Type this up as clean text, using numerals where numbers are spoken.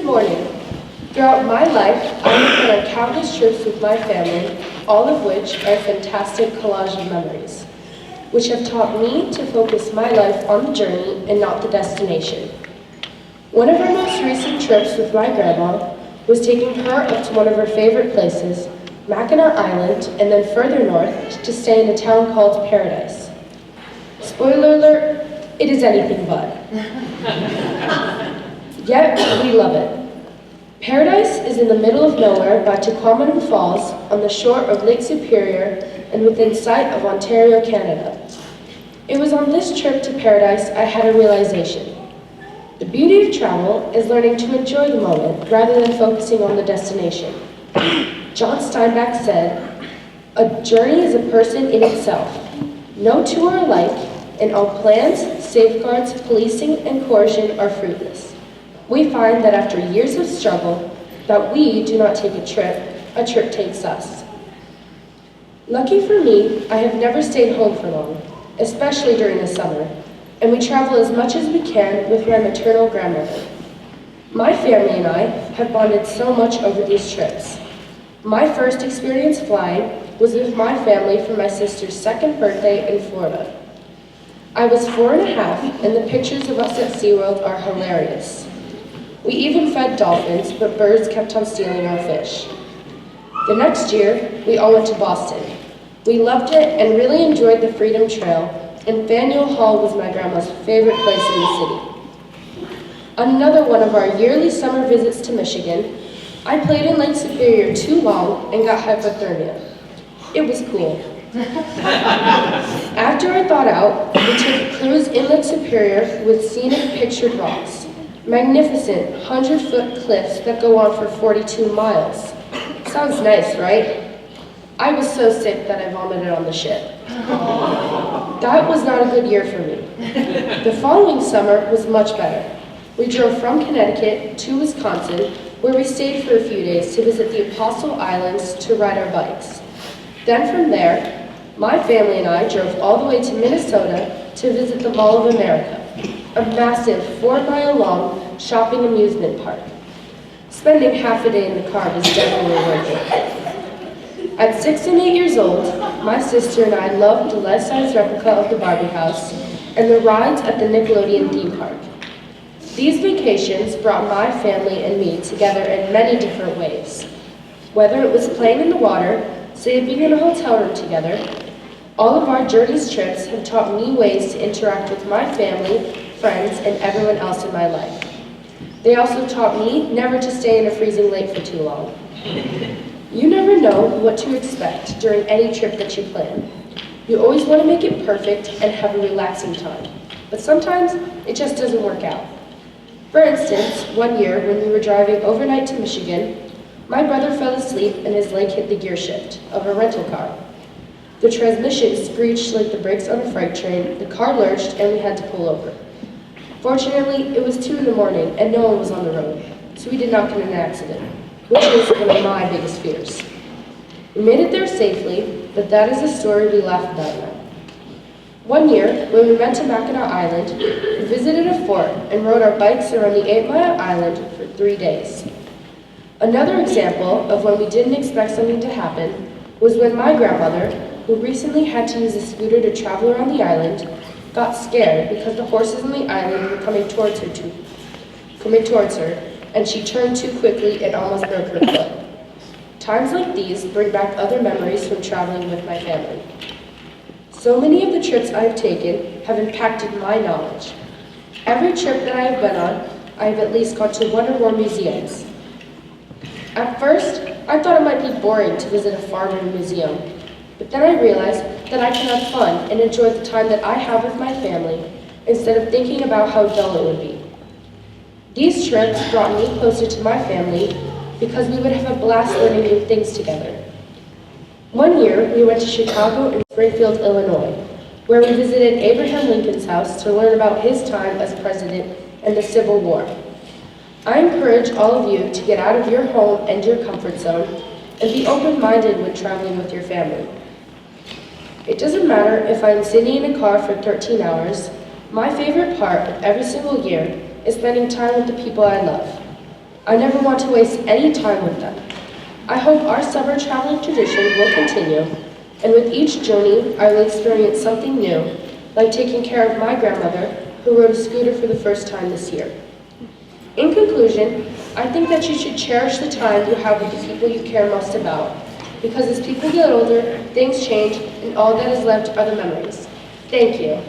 morning. Throughout my life, I have been on countless trips with my family, all of which are a fantastic collage of memories, which have taught me to focus my life on the journey and not the destination. One of our most recent trips with my grandma was taking her up to one of her favorite places, Mackinac Island, and then further north to stay in a town called Paradise. Spoiler alert, it is anything but. Yet, we love it. Paradise is in the middle of nowhere by Tequamatum Falls on the shore of Lake Superior and within sight of Ontario, Canada. It was on this trip to Paradise I had a realization. The beauty of travel is learning to enjoy the moment rather than focusing on the destination. John Steinbeck said, "A journey is a person in itself. No two are alike, and all plans, safeguards, policing, and coercion are fruitless." We find that after years of struggle, that we do not take a trip takes us. Lucky for me, I have never stayed home for long, especially during the summer, and we travel as much as we can with my maternal grandmother. My family and I have bonded so much over these trips. My first experience flying was with my family for my sister's second birthday in Florida. I was 4.5, and the pictures of us at SeaWorld are hilarious. We even fed dolphins, but birds kept on stealing our fish. The next year, we all went to Boston. We loved it and really enjoyed the Freedom Trail, and Faneuil Hall was my grandma's favorite place in the city. Another one of our yearly summer visits to Michigan, I played in Lake Superior too long and got hypothermia. It was cool. After I thawed out, we took a cruise in Lake Superior with scenic pictured rocks. Magnificent 100-foot cliffs that go on for 42 miles. Sounds nice, right? I was so sick that I vomited on the ship. That was not a good year for me. The following summer was much better. We drove from Connecticut to Wisconsin, where we stayed for a few days to visit the Apostle Islands to ride our bikes. Then from there, my family and I drove all the way to Minnesota to visit the Mall of America, a massive 4-mile-long shopping amusement park. Spending half a day in the car was definitely worth it. At 6 and 8 years old, my sister and I loved the life-size replica of the Barbie house and the rides at the Nickelodeon theme park. These vacations brought my family and me together in many different ways. Whether it was playing in the water, sleeping in a hotel room together, all of our journeys trips have taught me ways to interact with my family, friends, and everyone else in my life. They also taught me never to stay in a freezing lake for too long. You never know what to expect during any trip that you plan. You always want to make it perfect and have a relaxing time, but sometimes it just doesn't work out. For instance, one year when we were driving overnight to Michigan, my brother fell asleep and his leg hit the gear shift of a rental car. The transmission screeched like the brakes on a freight train, the car lurched, and we had to pull over. Fortunately, it was 2 in the morning and no one was on the road, so we did not get in an accident, which is one of my biggest fears. We made it there safely, but that is a story we laugh about now. One year, when we went to Mackinac Island, we visited a fort and rode our bikes around the 8-mile island for 3 days. Another example of when we didn't expect something to happen was when my grandmother, who recently had to use a scooter to travel around the island, got scared because the horses on the island were coming towards her, and she turned too quickly and almost broke her foot. Times like these bring back other memories from traveling with my family. So many of the trips I have taken have impacted my knowledge. Every trip that I have been on, I have at least gone to 1 or more museums. At first, I thought it might be boring to visit a farm or a museum, but then I realized that I can have fun and enjoy the time that I have with my family instead of thinking about how dull it would be. These trips brought me closer to my family because we would have a blast learning new things together. One year, we went to Chicago and Springfield, Illinois, where we visited Abraham Lincoln's house to learn about his time as president and the Civil War. I encourage all of you to get out of your home and your comfort zone and be open-minded when traveling with your family. It doesn't matter if I'm sitting in a car for 13 hours, my favorite part of every single year is spending time with the people I love. I never want to waste any time with them. I hope our summer traveling tradition will continue, and with each journey, I will experience something new, like taking care of my grandmother, who rode a scooter for the first time this year. In conclusion, I think that you should cherish the time you have with the people you care most about, because as people get older, things change, and all that is left are the memories. Thank you.